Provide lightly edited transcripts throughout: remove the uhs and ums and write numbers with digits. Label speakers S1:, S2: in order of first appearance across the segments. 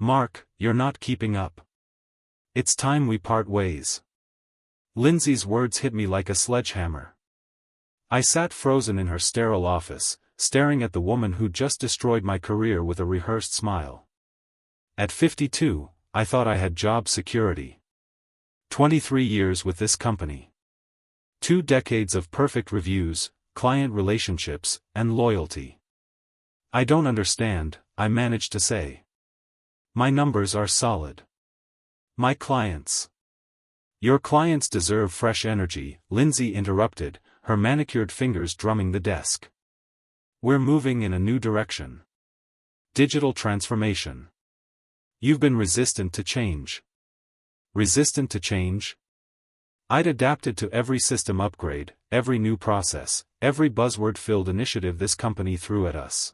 S1: "Mark, you're not keeping up. It's time we part ways." Lindsay's words hit me like a sledgehammer. I sat frozen in her sterile office, staring at the woman who just destroyed my career with a rehearsed smile. At 52, I thought I had job security. 23 years with this company. 2 decades of perfect reviews, client relationships, and loyalty. "I don't understand," I managed to say. "My numbers are solid." "My clients." "Your clients deserve fresh energy," Lindsay interrupted, her manicured fingers drumming the desk. "We're moving in a new direction. Digital transformation. You've been resistant to change." Resistant to change? I'd adapted to every system upgrade, every new process, every buzzword-filled initiative this company threw at us.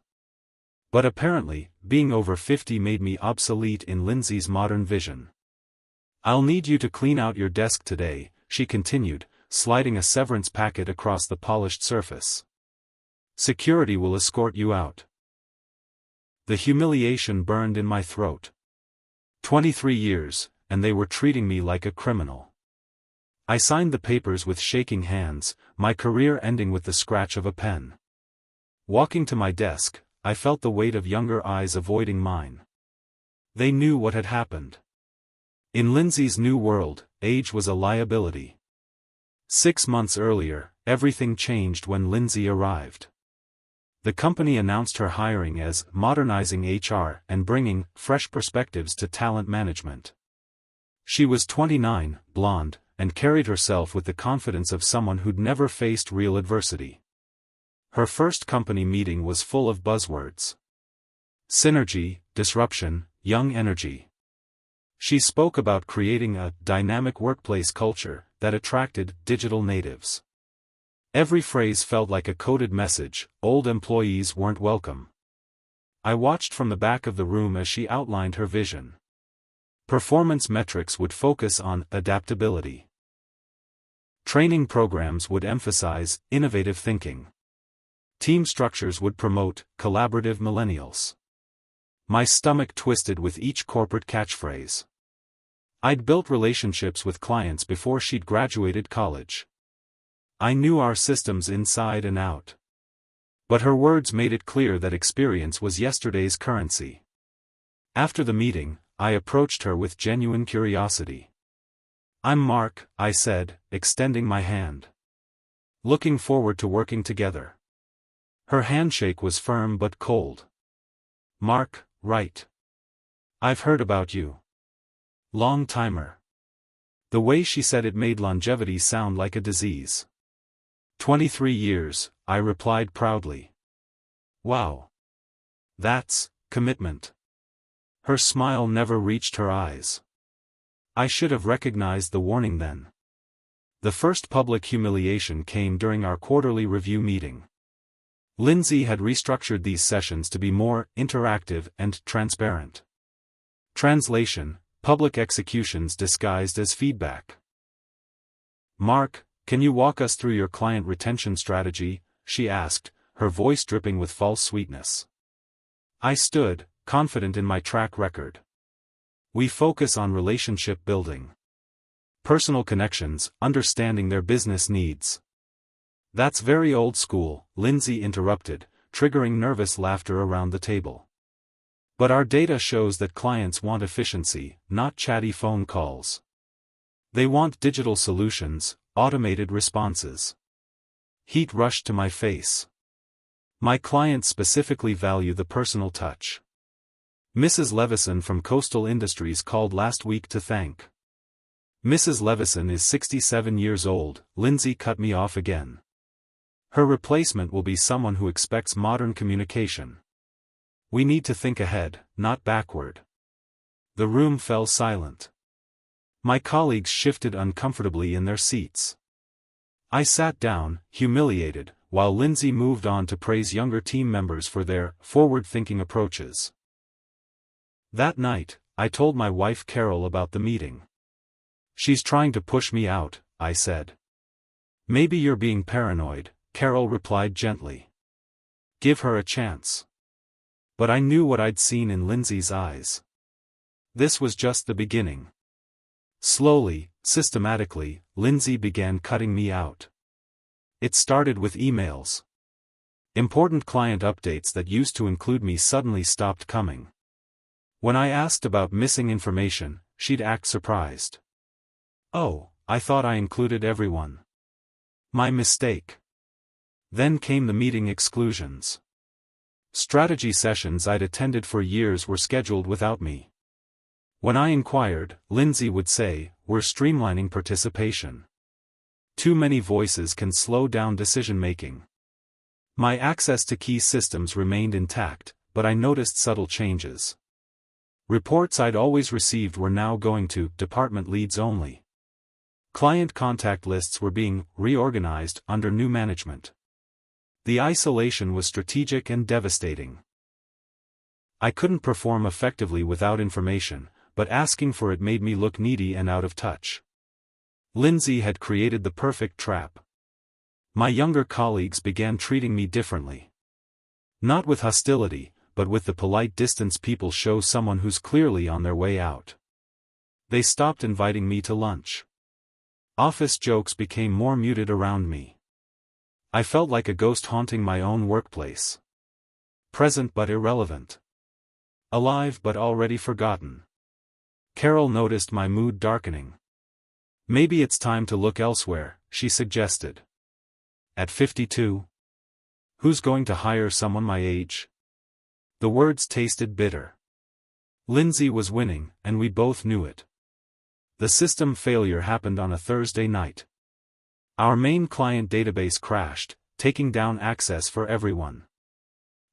S1: But apparently, being over 50 made me obsolete in Lindsay's modern vision. "I'll need you to clean out your desk today," she continued, sliding a severance packet across the polished surface. "Security will escort you out." The humiliation burned in my throat. 23 years, and they were treating me like a criminal. I signed the papers with shaking hands, my career ending with the scratch of a pen. Walking to my desk, I felt the weight of younger eyes avoiding mine. They knew what had happened. In Lindsay's new world, age was a liability. 6 months earlier, everything changed when Lindsay arrived. The company announced her hiring as modernizing HR and bringing fresh perspectives to talent management. She was 29, blonde, and carried herself with the confidence of someone who'd never faced real adversity. Her first company meeting was full of buzzwords. Synergy, disruption, young energy. She spoke about creating a dynamic workplace culture that attracted digital natives. Every phrase felt like a coded message: old employees weren't welcome. I watched from the back of the room as she outlined her vision. Performance metrics would focus on adaptability. Training programs would emphasize innovative thinking. Team structures would promote collaborative millennials. My stomach twisted with each corporate catchphrase. I'd built relationships with clients before she'd graduated college. I knew our systems inside and out. But her words made it clear that experience was yesterday's currency. After the meeting, I approached her with genuine curiosity. "I'm Mark," I said, extending my hand. "Looking forward to working together." Her handshake was firm but cold. "Mark, right. I've heard about you. Long timer." The way she said it made longevity sound like a disease. 23 years, I replied proudly. "Wow. That's commitment." Her smile never reached her eyes. I should have recognized the warning then. The first public humiliation came during our quarterly review meeting. Lindsay had restructured these sessions to be more interactive and transparent. Translation: public executions disguised as feedback. "Mark, can you walk us through your client retention strategy?" she asked, her voice dripping with false sweetness. I stood, confident in my track record. "We focus on relationship building. Personal connections, understanding their business needs." "That's very old school," Lindsay interrupted, triggering nervous laughter around the table. "But our data shows that clients want efficiency, not chatty phone calls. They want digital solutions, automated responses." Heat rushed to my face. "My clients specifically value the personal touch. Mrs. Levison from Coastal Industries called last week to thank." "Mrs. Levison is 67 years old," Lindsay cut me off again. "Her replacement will be someone who expects modern communication. We need to think ahead, not backward." The room fell silent. My colleagues shifted uncomfortably in their seats. I sat down, humiliated, while Lindsay moved on to praise younger team members for their forward-thinking approaches. That night, I told my wife Carol about the meeting. "She's trying to push me out," I said. "Maybe you're being paranoid," Carol replied gently. "Give her a chance." But I knew what I'd seen in Lindsay's eyes. This was just the beginning. Slowly, systematically, Lindsay began cutting me out. It started with emails. Important client updates that used to include me suddenly stopped coming. When I asked about missing information, she'd act surprised. "Oh, I thought I included everyone. My mistake." Then came the meeting exclusions. Strategy sessions I'd attended for years were scheduled without me. When I inquired, Lindsay would say, "We're streamlining participation. Too many voices can slow down decision-making." My access to key systems remained intact, but I noticed subtle changes. Reports I'd always received were now going to department leads only. Client contact lists were being reorganized under new management. The isolation was strategic and devastating. I couldn't perform effectively without information, but asking for it made me look needy and out of touch. Lindsay had created the perfect trap. My younger colleagues began treating me differently. Not with hostility, but with the polite distance people show someone who's clearly on their way out. They stopped inviting me to lunch. Office jokes became more muted around me. I felt like a ghost haunting my own workplace. Present but irrelevant. Alive but already forgotten. Carol noticed my mood darkening. "Maybe it's time to look elsewhere," she suggested. At 52? Who's going to hire someone my age? The words tasted bitter. Lindsay was winning, and we both knew it. The system failure happened on a Thursday night. Our main client database crashed, taking down access for everyone.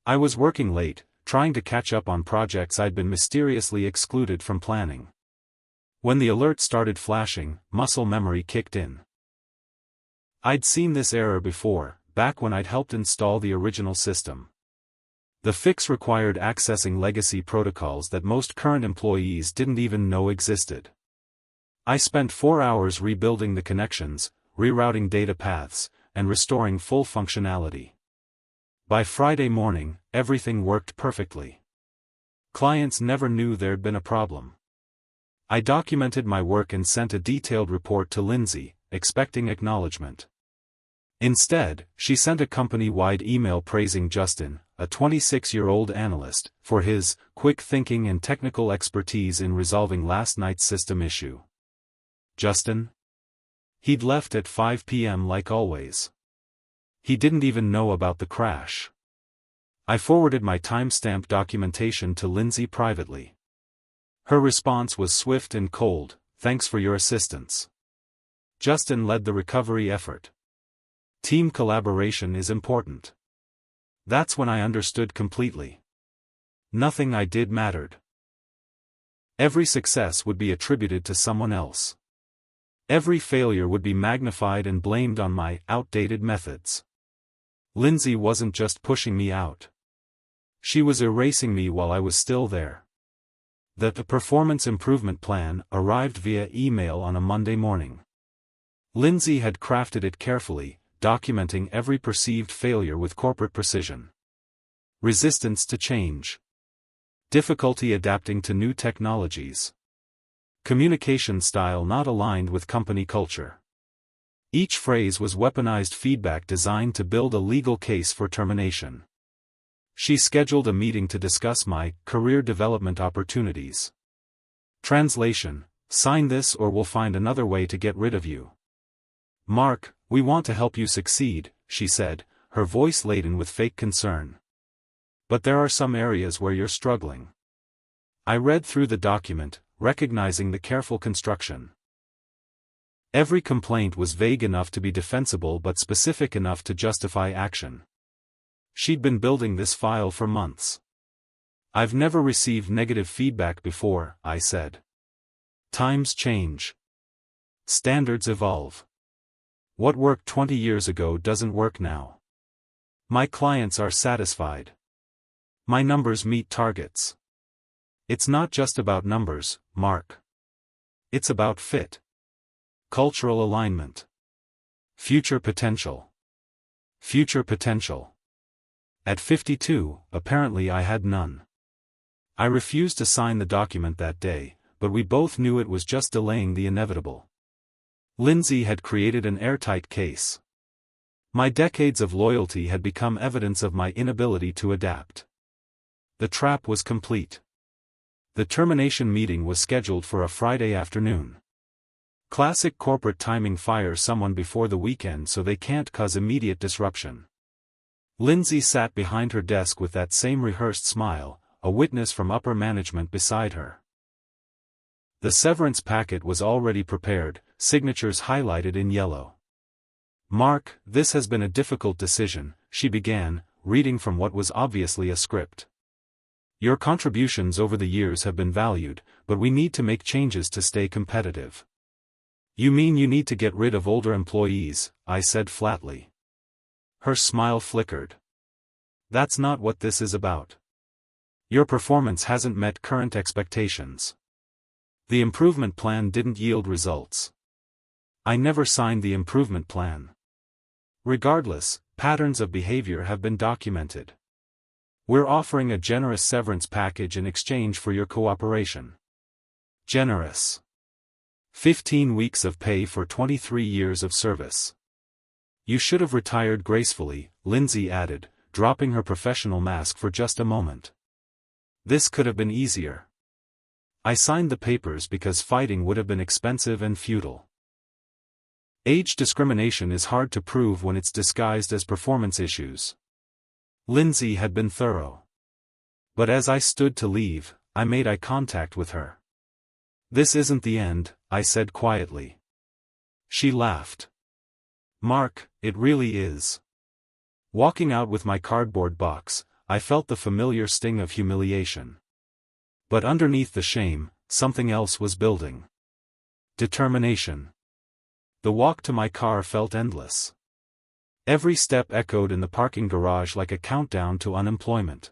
S1: I was working late, trying to catch up on projects I'd been mysteriously excluded from planning. When the alert started flashing, muscle memory kicked in. I'd seen this error before, back when I'd helped install the original system. The fix required accessing legacy protocols that most current employees didn't even know existed. I spent 4 hours rebuilding the connections, rerouting data paths, and restoring full functionality. By Friday morning, everything worked perfectly. Clients never knew there'd been a problem. I documented my work and sent a detailed report to Lindsay, expecting acknowledgement. Instead, she sent a company-wide email praising Justin, a 26-year-old analyst, for his quick thinking and technical expertise in resolving last night's system issue. Justin? He'd left at 5 p.m. like always. He didn't even know about the crash. I forwarded my timestamp documentation to Lindsay privately. Her response was swift and cold, "Thanks for your assistance." Justin led the recovery effort. Team collaboration is important. That's when I understood completely. Nothing I did mattered. Every success would be attributed to someone else. Every failure would be magnified and blamed on my outdated methods. Lindsay wasn't just pushing me out. She was erasing me while I was still there. The performance improvement plan arrived via email on a Monday morning. Lindsay had crafted it carefully, documenting every perceived failure with corporate precision. Resistance to change. Difficulty adapting to new technologies. Communication style not aligned with company culture. Each phrase was weaponized feedback designed to build a legal case for termination. She scheduled a meeting to discuss my career development opportunities. Translation: sign this or we'll find another way to get rid of you. "Mark, we want to help you succeed," she said, her voice laden with fake concern. "But there are some areas where you're struggling." I read through the document, recognizing the careful construction. Every complaint was vague enough to be defensible but specific enough to justify action. She'd been building this file for months. "I've never received negative feedback before," I said. "Times change. Standards evolve. What worked 20 years ago doesn't work now. My clients are satisfied. My numbers meet targets. It's not just about numbers, Mark. It's about fit. Cultural alignment. Future potential. Future potential." At 52, apparently I had none. I refused to sign the document that day, but we both knew it was just delaying the inevitable. Lindsay had created an airtight case. My decades of loyalty had become evidence of my inability to adapt. The trap was complete. The termination meeting was scheduled for a Friday afternoon. Classic corporate timing: fire someone before the weekend so they can't cause immediate disruption. Lindsay sat behind her desk with that same rehearsed smile, a witness from upper management beside her. The severance packet was already prepared, signatures highlighted in yellow. "Mark, this has been a difficult decision," she began, reading from what was obviously a script. "Your contributions over the years have been valued, but we need to make changes to stay competitive." "You mean you need to get rid of older employees?" I said flatly. Her smile flickered. "That's not what this is about. Your performance hasn't met current expectations. The improvement plan didn't yield results. I never signed the improvement plan. Regardless, patterns of behavior have been documented. We're offering a generous severance package in exchange for your cooperation." Generous. 15 weeks of pay for 23 years of service. "You should have retired gracefully," Lindsay added, dropping her professional mask for just a moment. "This could have been easier. I signed the papers because fighting would have been expensive and futile. Age discrimination is hard to prove when it's disguised as performance issues." Lindsay had been thorough. But as I stood to leave, I made eye contact with her. "This isn't the end," I said quietly. She laughed. "Mark, it really is." Walking out with my cardboard box, I felt the familiar sting of humiliation. But underneath the shame, something else was building. Determination. The walk to my car felt endless. Every step echoed in the parking garage like a countdown to unemployment.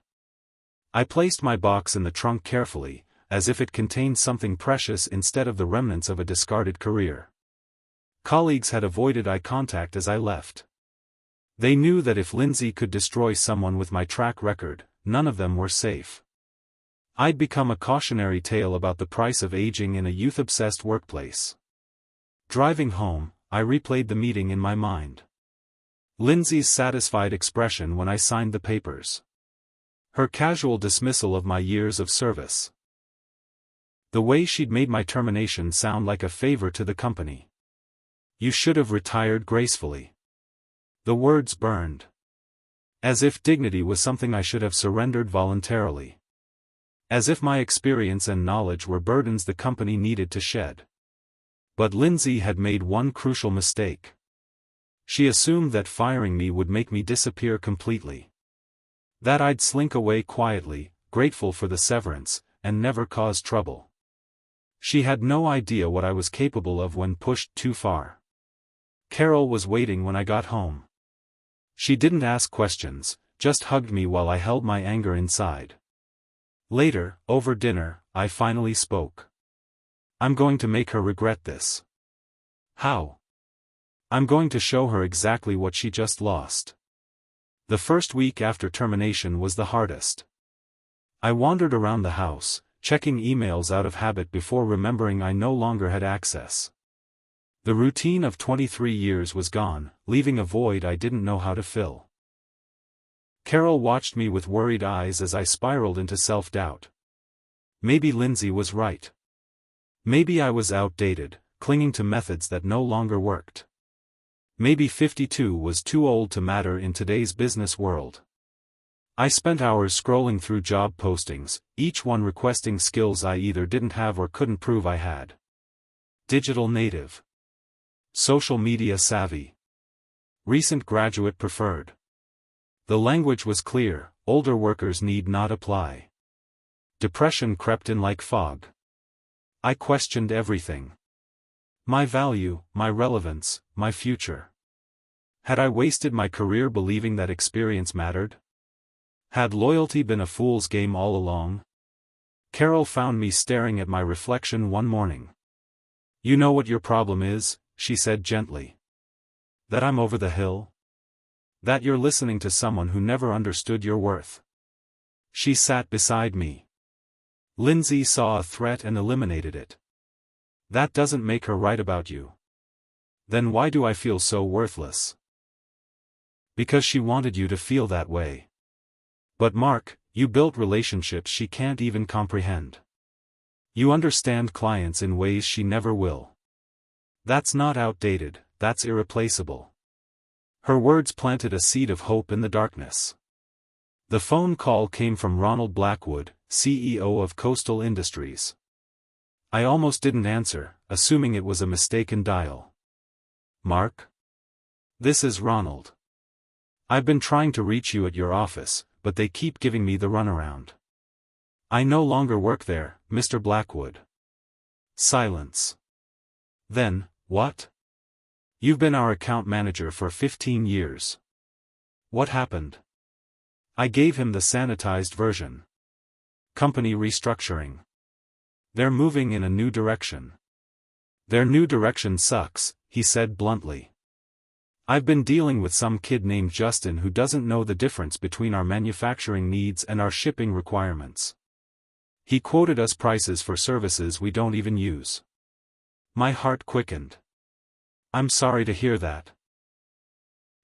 S1: I placed my box in the trunk carefully, as if it contained something precious instead of the remnants of a discarded career. Colleagues had avoided eye contact as I left. They knew that if Lindsay could destroy someone with my track record, none of them were safe. I'd become a cautionary tale about the price of aging in a youth-obsessed workplace. Driving home, I replayed the meeting in my mind. Lindsay's satisfied expression when I signed the papers. Her casual dismissal of my years of service. The way she'd made my termination sound like a favor to the company. "You should have retired gracefully." The words burned. As if dignity was something I should have surrendered voluntarily. As if my experience and knowledge were burdens the company needed to shed. But Lindsay had made one crucial mistake. She assumed that firing me would make me disappear completely. That I'd slink away quietly, grateful for the severance, and never cause trouble. She had no idea what I was capable of when pushed too far. Carol was waiting when I got home. She didn't ask questions, just hugged me while I held my anger inside. Later, over dinner, I finally spoke. "I'm going to make her regret this." "How?" "I'm going to show her exactly what she just lost." The first week after termination was the hardest. I wandered around the house, checking emails out of habit before remembering I no longer had access. The routine of 23 years was gone, leaving a void I didn't know how to fill. Carol watched me with worried eyes as I spiraled into self-doubt. Maybe Lindsay was right. Maybe I was outdated, clinging to methods that no longer worked. Maybe 52 was too old to matter in today's business world. I spent hours scrolling through job postings, each one requesting skills I either didn't have or couldn't prove I had. Digital native. Social media savvy. Recent graduate preferred. The language was clear: older workers need not apply. Depression crept in like fog. I questioned everything. My value, my relevance, my future. Had I wasted my career believing that experience mattered? Had loyalty been a fool's game all along? Carol found me staring at my reflection one morning. "You know what your problem is," she said gently. "That I'm over the hill? That you're listening to someone who never understood your worth." She sat beside me. Lindsay saw a threat and eliminated it. That doesn't make her right about you. Then why do I feel so worthless? Because she wanted you to feel that way. But Mark, you built relationships she can't even comprehend. You understand clients in ways she never will. That's not outdated, that's irreplaceable. Her words planted a seed of hope in the darkness. The phone call came from Ronald Blackwood, CEO of Coastal Industries. I almost didn't answer, assuming it was a mistaken dial. Mark? This is Ronald. I've been trying to reach you at your office, but they keep giving me the runaround. I no longer work there, Mr. Blackwood. Silence. Then, what? You've been our account manager for 15 years. What happened? I gave him the sanitized version. Company restructuring. They're moving in a new direction. Their new direction sucks, he said bluntly. I've been dealing with some kid named Justin who doesn't know the difference between our manufacturing needs and our shipping requirements. He quoted us prices for services we don't even use. My heart quickened. I'm sorry to hear that.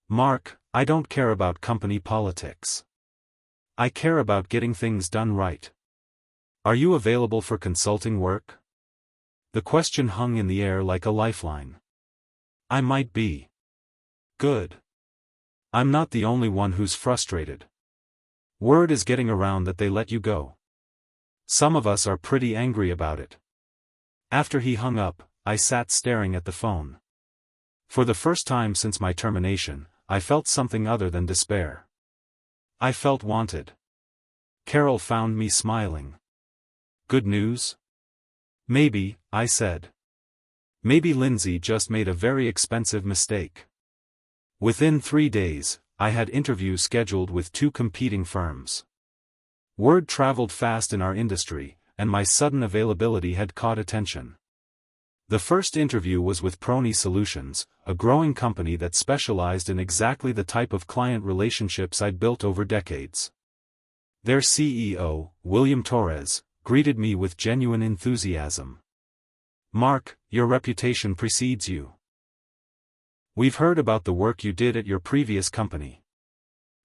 S1: Mark, I don't care about company politics. I care about getting things done right. Are you available for consulting work? The question hung in the air like a lifeline. I might be. Good. I'm not the only one who's frustrated. Word is getting around that they let you go. Some of us are pretty angry about it. After he hung up, I sat staring at the phone. For the first time since my termination, I felt something other than despair. I felt wanted. Carol found me smiling. Good news? Maybe, I said. Maybe Lindsay just made a very expensive mistake. Within 3 days, I had interviews scheduled with 2 competing firms. Word traveled fast in our industry, and my sudden availability had caught attention. The first interview was with Prony Solutions, a growing company that specialized in exactly the type of client relationships I'd built over decades. Their CEO, William Torres, greeted me with genuine enthusiasm. Mark, your reputation precedes you. We've heard about the work you did at your previous company.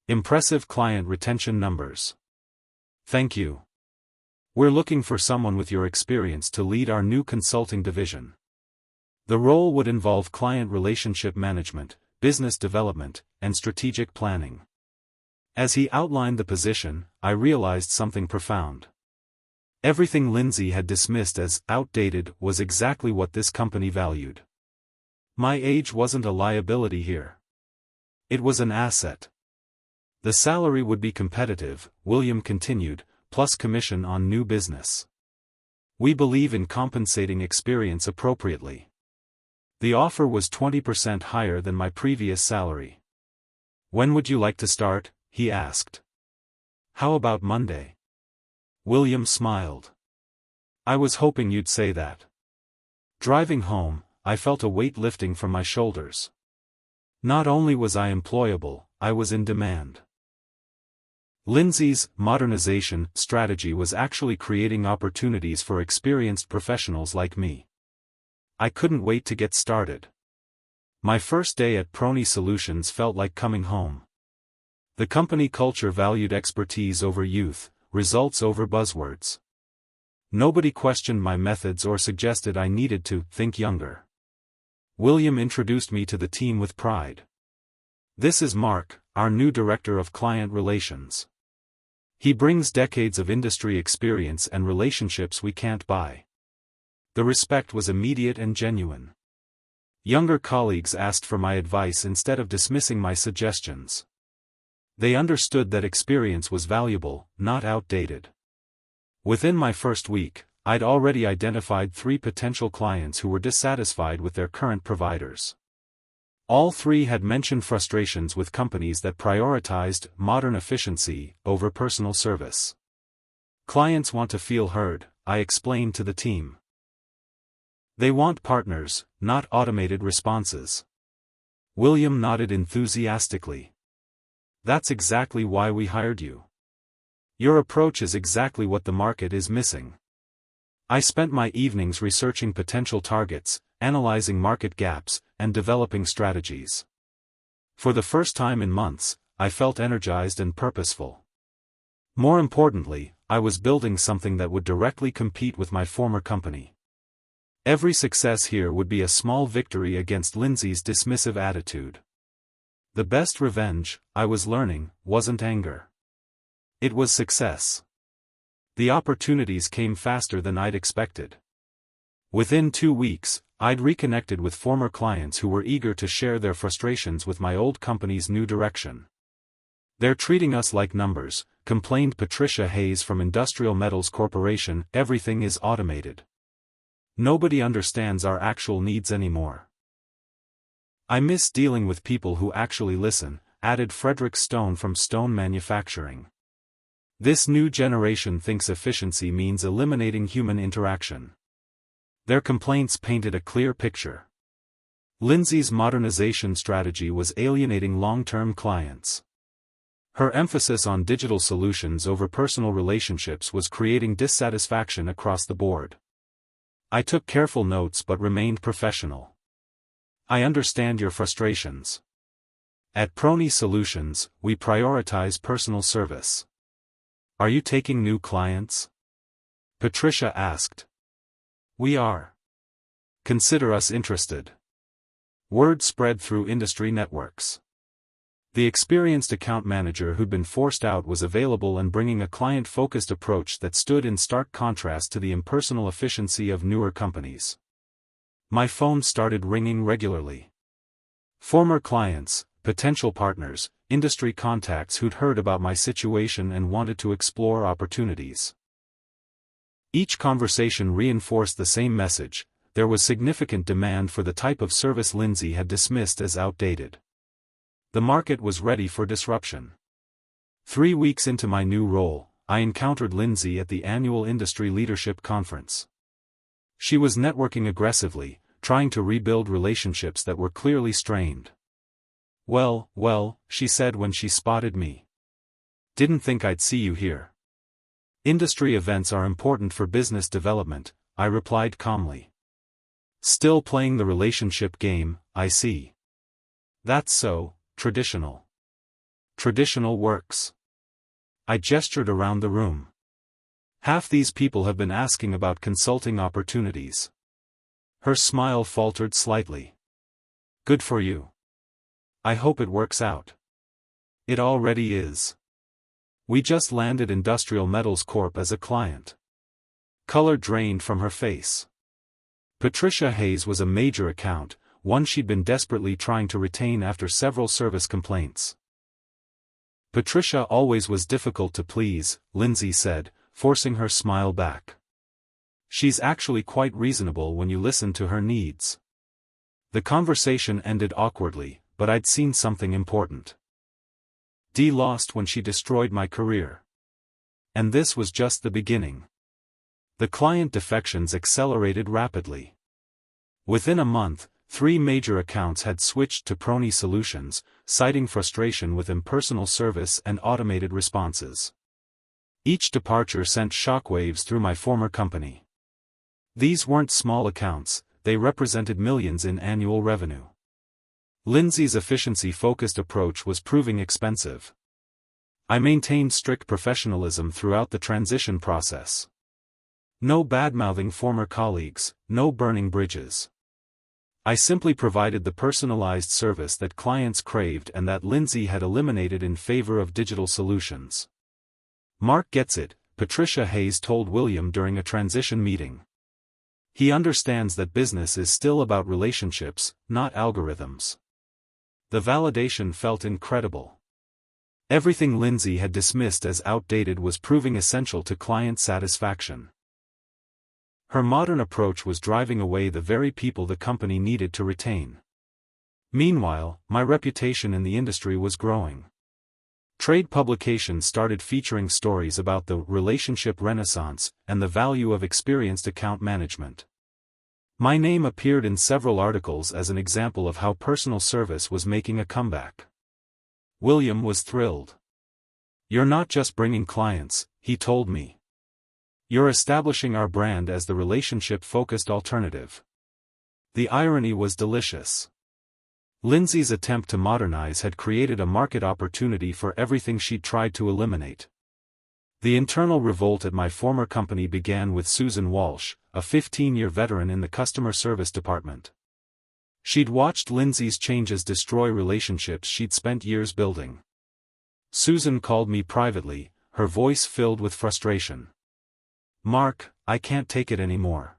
S1: Impressive client retention numbers. Thank you. We're looking for someone with your experience to lead our new consulting division. The role would involve client relationship management, business development, and strategic planning. As he outlined the position, I realized something profound. Everything Lindsay had dismissed as outdated was exactly what this company valued. My age wasn't a liability here. It was an asset. The salary would be competitive, William continued, plus commission on new business. We believe in compensating experience appropriately. The offer was 20% higher than my previous salary. When would you like to start? He asked. How about Monday? William smiled. I was hoping you'd say that. Driving home, I felt a weight lifting from my shoulders. Not only was I employable, I was in demand. Lindsay's modernization strategy was actually creating opportunities for experienced professionals like me. I couldn't wait to get started. My first day at Prony Solutions felt like coming home. The company culture valued expertise over youth, results over buzzwords. Nobody questioned my methods or suggested I needed to think younger. William introduced me to the team with pride. This is Mark, our new Director of Client Relations. He brings decades of industry experience and relationships we can't buy. The respect was immediate and genuine. Younger colleagues asked for my advice instead of dismissing my suggestions. They understood that experience was valuable, not outdated. Within my first week, I'd already identified 3 potential clients who were dissatisfied with their current providers. All 3 had mentioned frustrations with companies that prioritized modern efficiency over personal service. Clients want to feel heard, I explained to the team. They want partners, not automated responses. William nodded enthusiastically. That's exactly why we hired you. Your approach is exactly what the market is missing. I spent my evenings researching potential targets, analyzing market gaps, and developing strategies. For the first time in months, I felt energized and purposeful. More importantly, I was building something that would directly compete with my former company. Every success here would be a small victory against Lindsay's dismissive attitude. The best revenge, I was learning, wasn't anger. It was success. The opportunities came faster than I'd expected. Within 2 weeks, I'd reconnected with former clients who were eager to share their frustrations with my old company's new direction. "They're treating us like numbers," complained Patricia Hayes from Industrial Metals Corporation. "Everything is automated. Nobody understands our actual needs anymore." "I miss dealing with people who actually listen," added Frederick Stone from Stone Manufacturing. "This new generation thinks efficiency means eliminating human interaction." Their complaints painted a clear picture. Lindsay's modernization strategy was alienating long-term clients. Her emphasis on digital solutions over personal relationships was creating dissatisfaction across the board. I took careful notes but remained professional. "I understand your frustrations. At Prony Solutions, we prioritize personal service. Are you taking new clients?" Patricia asked. "We are. Consider us interested." Word spread through industry networks. The experienced account manager who'd been forced out was available and bringing a client-focused approach that stood in stark contrast to the impersonal efficiency of newer companies. My phone started ringing regularly. Former clients, potential partners, industry contacts who'd heard about my situation and wanted to explore opportunities. Each conversation reinforced the same message: there was significant demand for the type of service Lindsay had dismissed as outdated. The market was ready for disruption. 3 weeks into my new role, I encountered Lindsay at the annual Industry Leadership Conference. She was networking aggressively, trying to rebuild relationships that were clearly strained. Well, she said when she spotted me. "Didn't think I'd see you here." "Industry events are important for business development," I replied calmly. "Still playing the relationship game, I see." "That's so. Traditional. Traditional works." I gestured around the room. "Half these people have been asking about consulting opportunities." Her smile faltered slightly. "Good for you. I hope it works out." "It already is. We just landed Industrial Metals Corp as a client." Color drained from her face. Patricia Hayes was a major account, one she'd been desperately trying to retain after several service complaints. "Patricia always was difficult to please," Lindsay said, forcing her smile back. "She's actually quite reasonable when you listen to her needs." The conversation ended awkwardly, but I'd seen something important. Dee lost when she destroyed my career. And this was just the beginning. The client defections accelerated rapidly. Within a month, 3 major accounts had switched to Prony Solutions, citing frustration with impersonal service and automated responses. Each departure sent shockwaves through my former company. These weren't small accounts, they represented millions in annual revenue. Lindsay's efficiency-focused approach was proving expensive. I maintained strict professionalism throughout the transition process. No bad-mouthing former colleagues, no burning bridges. I simply provided the personalized service that clients craved and that Lindsay had eliminated in favor of digital solutions. "Mark gets it," Patricia Hayes told William during a transition meeting. "He understands that business is still about relationships, not algorithms." The validation felt incredible. Everything Lindsay had dismissed as outdated was proving essential to client satisfaction. Her modern approach was driving away the very people the company needed to retain. Meanwhile, my reputation in the industry was growing. Trade publications started featuring stories about the relationship renaissance and the value of experienced account management. My name appeared in several articles as an example of how personal service was making a comeback. William was thrilled. "You're not just bringing clients," he told me. You're establishing our brand as the relationship-focused alternative." The irony was delicious. Lindsay's attempt to modernize had created a market opportunity for everything she'd tried to eliminate. The internal revolt at my former company began with Susan Walsh, a 15-year veteran in the customer service department. She'd watched Lindsay's changes destroy relationships she'd spent years building. Susan called me privately, her voice filled with frustration. "Mark, I can't take it anymore.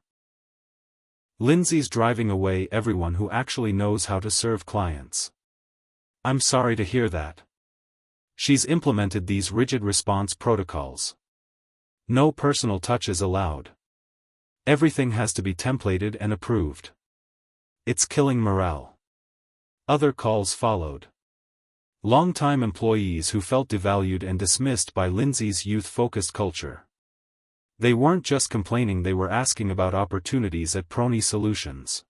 S1: Lindsay's driving away everyone who actually knows how to serve clients." "I'm sorry to hear that. She's implemented these rigid response protocols. No personal touches allowed. Everything has to be templated and approved. It's killing morale." Other calls followed. Longtime employees who felt devalued and dismissed by Lindsay's youth-focused culture. They weren't just complaining, they were asking about opportunities at Prony Solutions.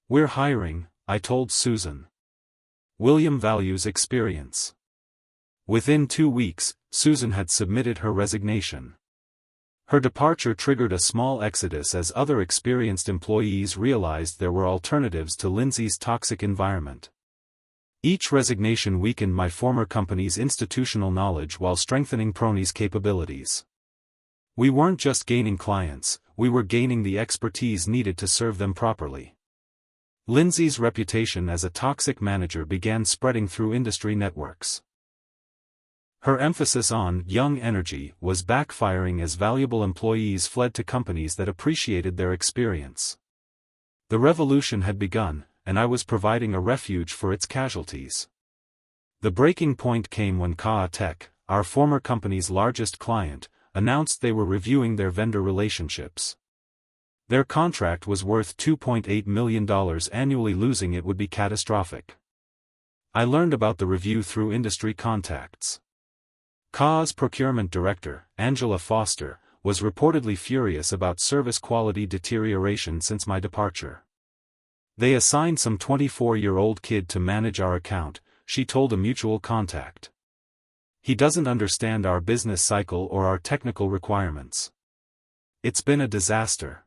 S1: "We're hiring," I told Susan. "William values experience." Within 2 weeks, Susan had submitted her resignation. Her departure triggered a small exodus as other experienced employees realized there were alternatives to Lindsay's toxic environment. Each resignation weakened my former company's institutional knowledge while strengthening Prony's capabilities. We weren't just gaining clients, we were gaining the expertise needed to serve them properly. Lindsay's reputation as a toxic manager began spreading through industry networks. Her emphasis on young energy was backfiring as valuable employees fled to companies that appreciated their experience. The revolution had begun, and I was providing a refuge for its casualties. The breaking point came when Captivate, our former company's largest client, announced they were reviewing their vendor relationships. Their contract was worth $2.8 million annually, losing it would be catastrophic. I learned about the review through industry contacts. CA's procurement director, Angela Foster, was reportedly furious about service quality deterioration since my departure. "They assigned some 24-year-old kid to manage our account," she told a mutual contact. "He doesn't understand our business cycle or our technical requirements. It's been a disaster."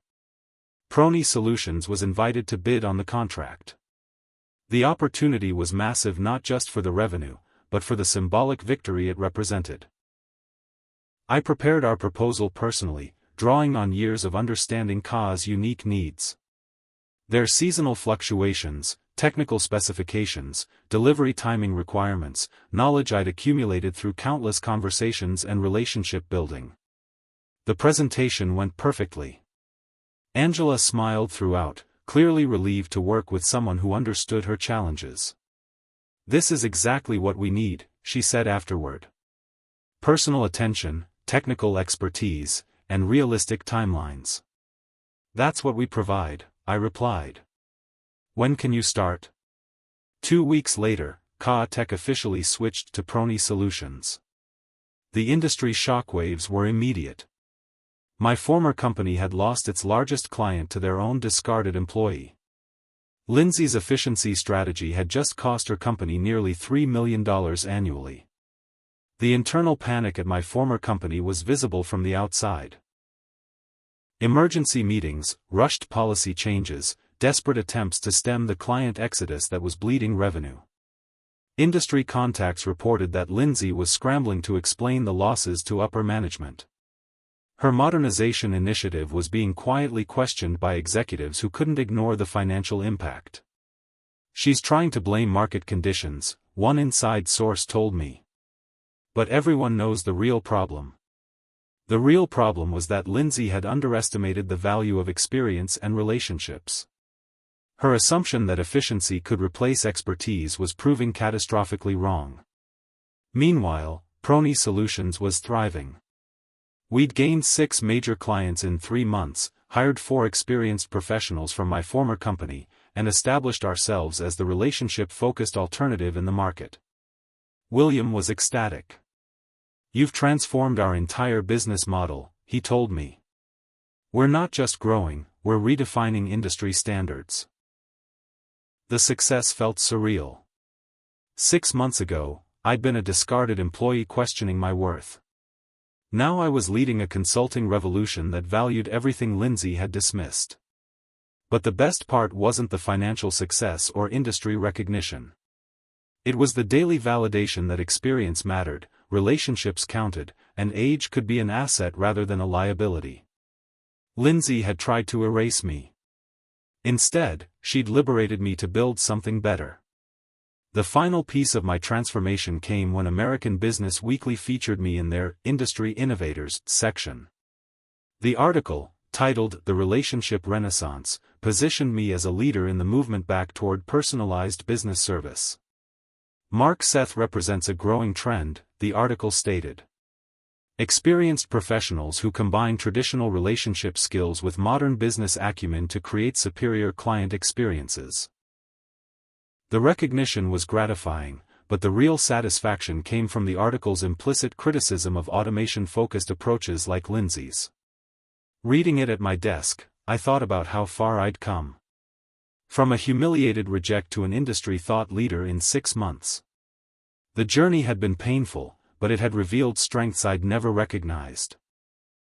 S1: Prony Solutions was invited to bid on the contract. The opportunity was massive, not just for the revenue, but for the symbolic victory it represented. I prepared our proposal personally, drawing on years of understanding CA's unique needs. Their seasonal fluctuations, technical specifications, delivery timing requirements, knowledge I'd accumulated through countless conversations and relationship building. The presentation went perfectly. Angela smiled throughout, clearly relieved to work with someone who understood her challenges. "This is exactly what we need," she said afterward. "Personal attention, technical expertise, and realistic timelines. That's what we provide," I replied. "When can you start?" 2 weeks later, Captivate officially switched to Prony Solutions. The industry shockwaves were immediate. My former company had lost its largest client to their own discarded employee. Lindsay's efficiency strategy had just cost her company nearly $3 million annually. The internal panic at my former company was visible from the outside. Emergency meetings, rushed policy changes, desperate attempts to stem the client exodus that was bleeding revenue. Industry contacts reported that Lindsay was scrambling to explain the losses to upper management. Her modernization initiative was being quietly questioned by executives who couldn't ignore the financial impact. "She's trying to blame market conditions," one inside source told me. But everyone knows the real problem. The real problem was that Lindsay had underestimated the value of experience and relationships. Her assumption that efficiency could replace expertise was proving catastrophically wrong. Meanwhile, Prony Solutions was thriving. We'd gained 6 major clients in 3 months, hired 4 experienced professionals from my former company, and established ourselves as the relationship-focused alternative in the market. William was ecstatic. "You've transformed our entire business model," he told me. "We're not just growing, we're redefining industry standards." The success felt surreal. 6 months ago, I'd been a discarded employee questioning my worth. Now I was leading a consulting revolution that valued everything Lindsay had dismissed. But the best part wasn't the financial success or industry recognition. It was the daily validation that experience mattered, relationships counted, and age could be an asset rather than a liability. Lindsay had tried to erase me. Instead, she'd liberated me to build something better. The final piece of my transformation came when American Business Weekly featured me in their Industry Innovators section. The article, titled The Relationship Renaissance, positioned me as a leader in the movement back toward personalized business service. Mark Seth represents a growing trend, the article stated. Experienced professionals who combine traditional relationship skills with modern business acumen to create superior client experiences. The recognition was gratifying, but the real satisfaction came from the article's implicit criticism of automation-focused approaches like Lindsay's. Reading it at my desk, I thought about how far I'd come. From a humiliated reject to an industry thought leader in 6 months. The journey had been painful, but it had revealed strengths I'd never recognized.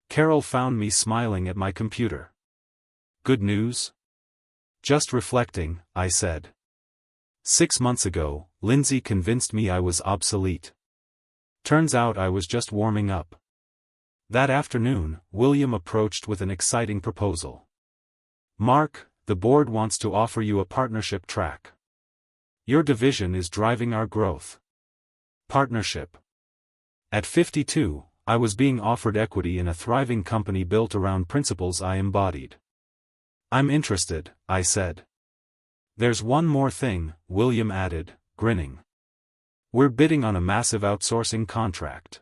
S1: Carol found me smiling at my computer. Good news? Just reflecting, I said. 6 months ago, Lindsay convinced me I was obsolete. Turns out I was just warming up. That afternoon, William approached with an exciting proposal. Mark, the board wants to offer you a partnership track. Your division is driving our growth. Partnership. At 52, I was being offered equity in a thriving company built around principles I embodied. I'm interested, I said. There's one more thing, William added, grinning. We're bidding on a massive outsourcing contract.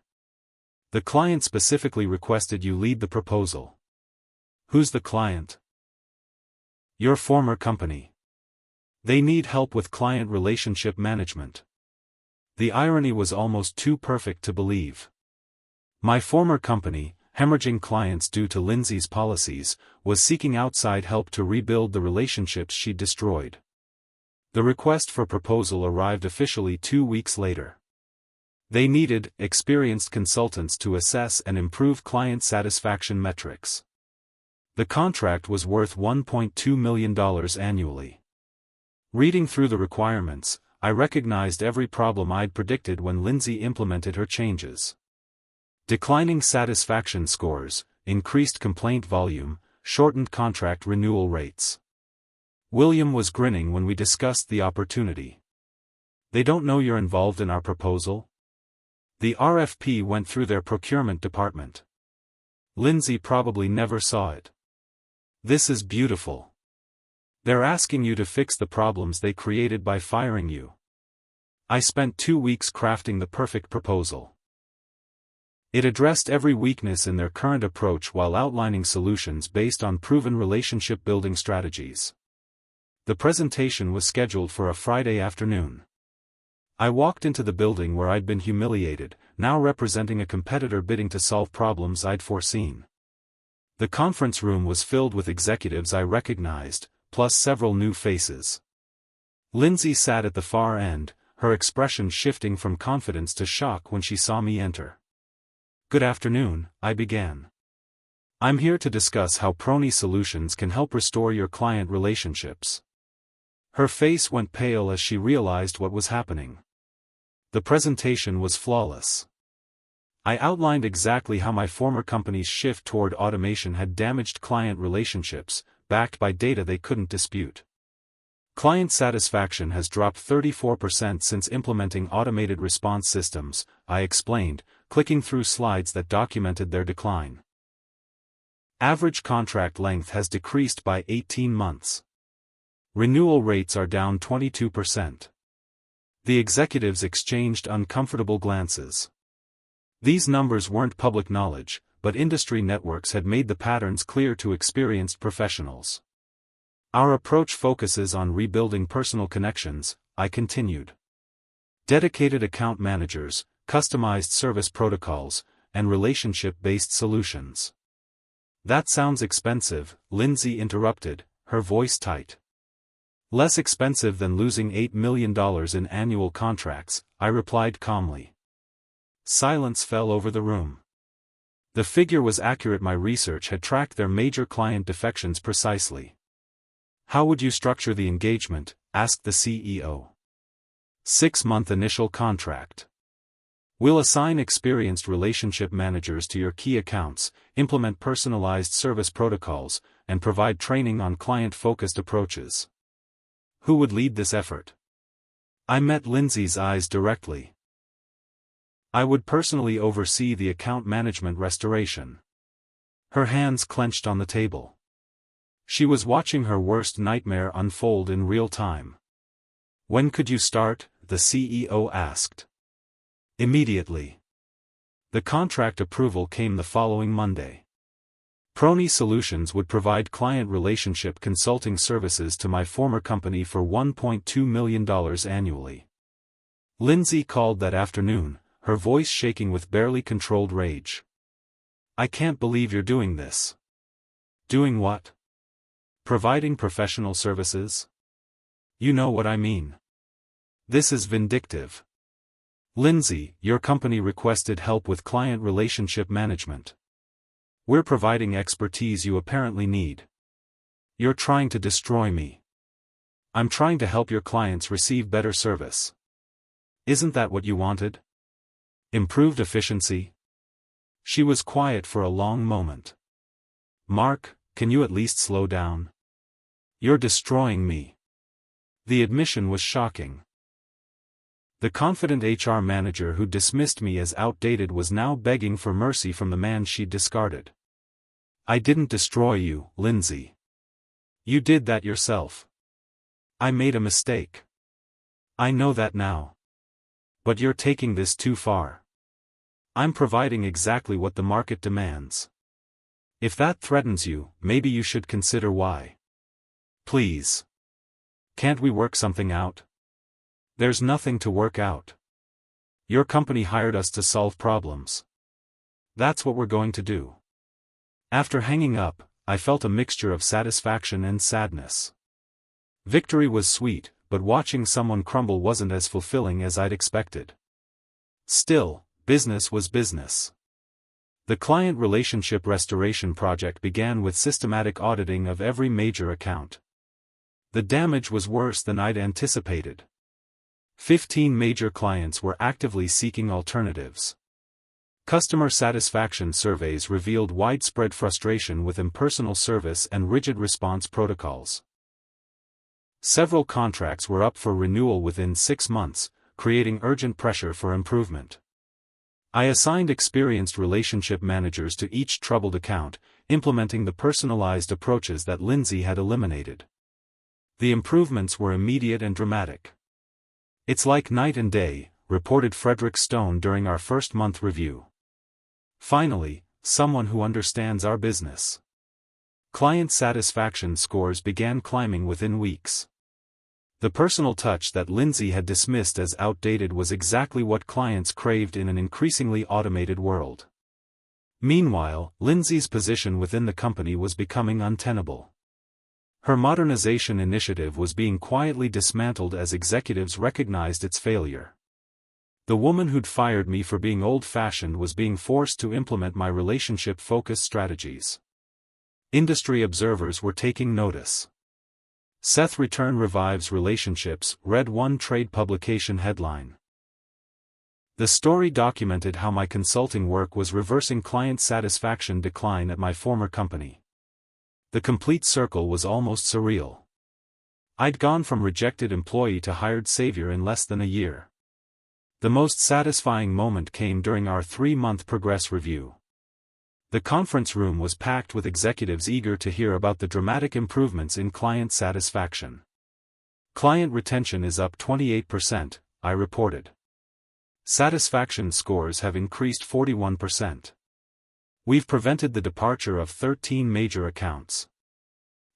S1: The client specifically requested you lead the proposal. Who's the client? Your former company. They need help with client relationship management. The irony was almost too perfect to believe. My former company, hemorrhaging clients due to Lindsay's policies, was seeking outside help to rebuild the relationships she'd destroyed. The request for proposal arrived officially 2 weeks later. They needed experienced consultants to assess and improve client satisfaction metrics. The contract was worth $1.2 million annually. Reading through the requirements, I recognized every problem I'd predicted when Lindsay implemented her changes. Declining satisfaction scores, increased complaint volume, shortened contract renewal rates. William was grinning when we discussed the opportunity. They don't know you're involved in our proposal? The RFP went through their procurement department. Lindsay probably never saw it. This is beautiful. They're asking you to fix the problems they created by firing you. I spent 2 weeks crafting the perfect proposal. It addressed every weakness in their current approach while outlining solutions based on proven relationship-building strategies. The presentation was scheduled for a Friday afternoon. I walked into the building where I'd been humiliated, now representing a competitor bidding to solve problems I'd foreseen. The conference room was filled with executives I recognized, plus several new faces. Lindsay sat at the far end, her expression shifting from confidence to shock when she saw me enter. Good afternoon, I began. I'm here to discuss how Prony Solutions can help restore your client relationships. Her face went pale as she realized what was happening. The presentation was flawless. I outlined exactly how my former company's shift toward automation had damaged client relationships, backed by data they couldn't dispute. Client satisfaction has dropped 34% since implementing automated response systems, I explained, clicking through slides that documented their decline. Average contract length has decreased by 18 months. Renewal rates are down 22%. The executives exchanged uncomfortable glances. These numbers weren't public knowledge, but industry networks had made the patterns clear to experienced professionals. Our approach focuses on rebuilding personal connections, I continued. Dedicated account managers, customized service protocols, and relationship-based solutions. That sounds expensive, Lindsay interrupted, her voice tight. Less expensive than losing $8 million in annual contracts, I replied calmly. Silence fell over the room. The figure was accurate. My research had tracked their major client defections precisely. How would you structure the engagement? Asked the CEO. 6-month initial contract. We'll assign experienced relationship managers to your key accounts, implement personalized service protocols, and provide training on client-focused approaches. Who would lead this effort? I met Lindsay's eyes directly. I would personally oversee the account management restoration. Her hands clenched on the table. She was watching her worst nightmare unfold in real time. When could you start? The CEO asked. Immediately. The contract approval came the following Monday. Prony Solutions would provide client relationship consulting services to my former company for $1.2 million annually. Lindsay called that afternoon, her voice shaking with barely controlled rage. I can't believe you're doing this. Doing what? Providing professional services? You know what I mean. This is vindictive. Lindsay, your company requested help with client relationship management. We're providing expertise you apparently need. You're trying to destroy me. I'm trying to help your clients receive better service. Isn't that what you wanted? Improved efficiency? She was quiet for a long moment. Mark, can you at least slow down? You're destroying me. The admission was shocking. The confident HR manager who dismissed me as outdated was now begging for mercy from the man she'd discarded. I didn't destroy you, Lindsay. You did that yourself. I made a mistake. I know that now. But you're taking this too far. I'm providing exactly what the market demands. If that threatens you, maybe you should consider why. Please. Can't we work something out? There's nothing to work out. Your company hired us to solve problems. That's what we're going to do. After hanging up, I felt a mixture of satisfaction and sadness. Victory was sweet, but watching someone crumble wasn't as fulfilling as I'd expected. Still, business was business. The client relationship restoration project began with systematic auditing of every major account. The damage was worse than I'd anticipated. 15 major clients were actively seeking alternatives. Customer satisfaction surveys revealed widespread frustration with impersonal service and rigid response protocols. Several contracts were up for renewal within 6 months, creating urgent pressure for improvement. I assigned experienced relationship managers to each troubled account, implementing the personalized approaches that Lindsay had eliminated. The improvements were immediate and dramatic. It's like night and day, reported Frederick Stone during our first-month review. Finally, someone who understands our business. Client satisfaction scores began climbing within weeks. The personal touch that Lindsay had dismissed as outdated was exactly what clients craved in an increasingly automated world. Meanwhile, Lindsay's position within the company was becoming untenable. Her modernization initiative was being quietly dismantled as executives recognized its failure. The woman who'd fired me for being old-fashioned was being forced to implement my relationship-focused strategies. Industry observers were taking notice. Seth Return revives relationships, read one trade publication headline. The story documented how my consulting work was reversing client satisfaction decline at my former company. The complete circle was almost surreal. I'd gone from rejected employee to hired savior in less than a year. The most satisfying moment came during our 3-month progress review. The conference room was packed with executives eager to hear about the dramatic improvements in client satisfaction. Client retention is up 28%, I reported. Satisfaction scores have increased 41%. We've prevented the departure of 13 major accounts.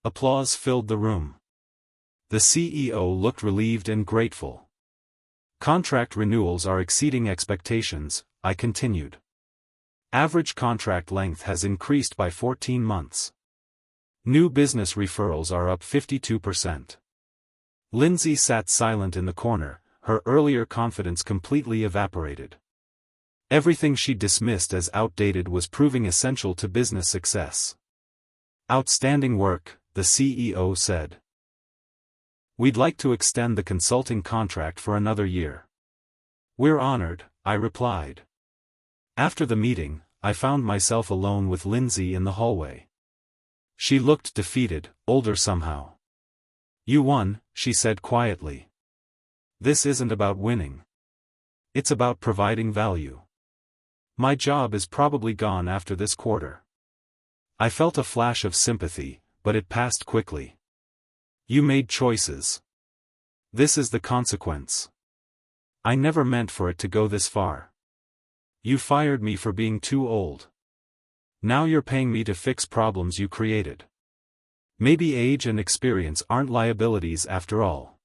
S1: Applause filled the room. The CEO looked relieved and grateful. Contract renewals are exceeding expectations, I continued. Average contract length has increased by 14 months. New business referrals are up 52%. Lindsay sat silent in the corner, her earlier confidence completely evaporated. Everything she dismissed as outdated was proving essential to business success. "Outstanding work," the CEO said. "We'd like to extend the consulting contract for another year." "We're honored," I replied. After the meeting, I found myself alone with Lindsay in the hallway. She looked defeated, older somehow. "You won," she said quietly. "This isn't about winning. It's about providing value. My job is probably gone after this quarter." I felt a flash of sympathy, but it passed quickly. "You made choices. This is the consequence. I never meant for it to go this far. You fired me for being too old. Now you're paying me to fix problems you created. Maybe age and experience aren't liabilities after all."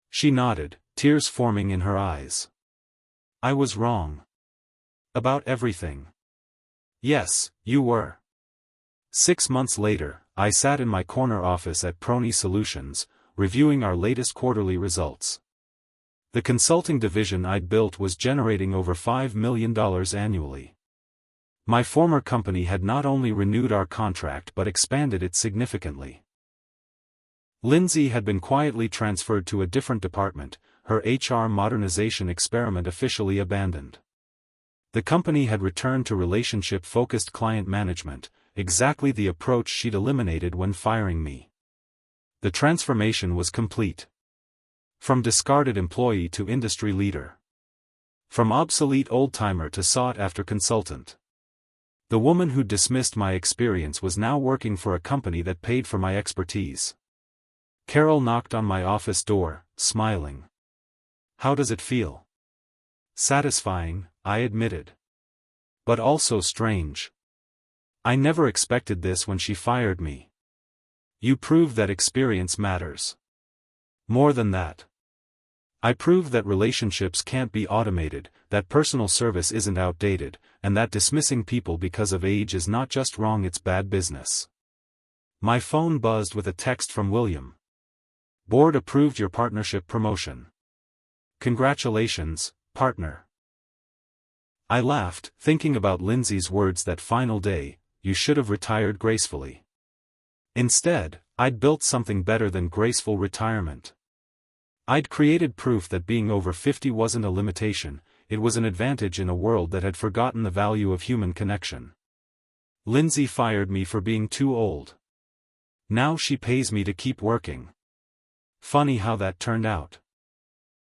S1: She nodded, tears forming in her eyes. "I was wrong. About everything." "Yes, you were." 6 months later, I sat in my corner office at Prony Solutions, reviewing our latest quarterly results. The consulting division I'd built was generating over $5 million annually. My former company had not only renewed our contract but expanded it significantly. Lindsay had been quietly transferred to a different department, her HR modernization experiment officially abandoned. The company had returned to relationship-focused client management, exactly the approach she'd eliminated when firing me. The transformation was complete. From discarded employee to industry leader. From obsolete old-timer to sought-after consultant. The woman who dismissed my experience was now working for a company that paid for my expertise. Carol knocked on my office door, smiling. "How does it feel?" "Satisfying," I admitted. "But also strange. I never expected this when she fired me." "You proved that experience matters. More than that. I proved that relationships can't be automated, that personal service isn't outdated, and that dismissing people because of age is not just wrong, it's bad business." My phone buzzed with a text from William. "Board approved your partnership promotion. Congratulations, partner." I laughed, thinking about Lindsay's words that final day, "You should have retired gracefully." Instead, I'd built something better than graceful retirement. I'd created proof that being over 50 wasn't a limitation, it was an advantage in a world that had forgotten the value of human connection. Lindsay fired me for being too old. Now she pays me to keep working. Funny how that turned out.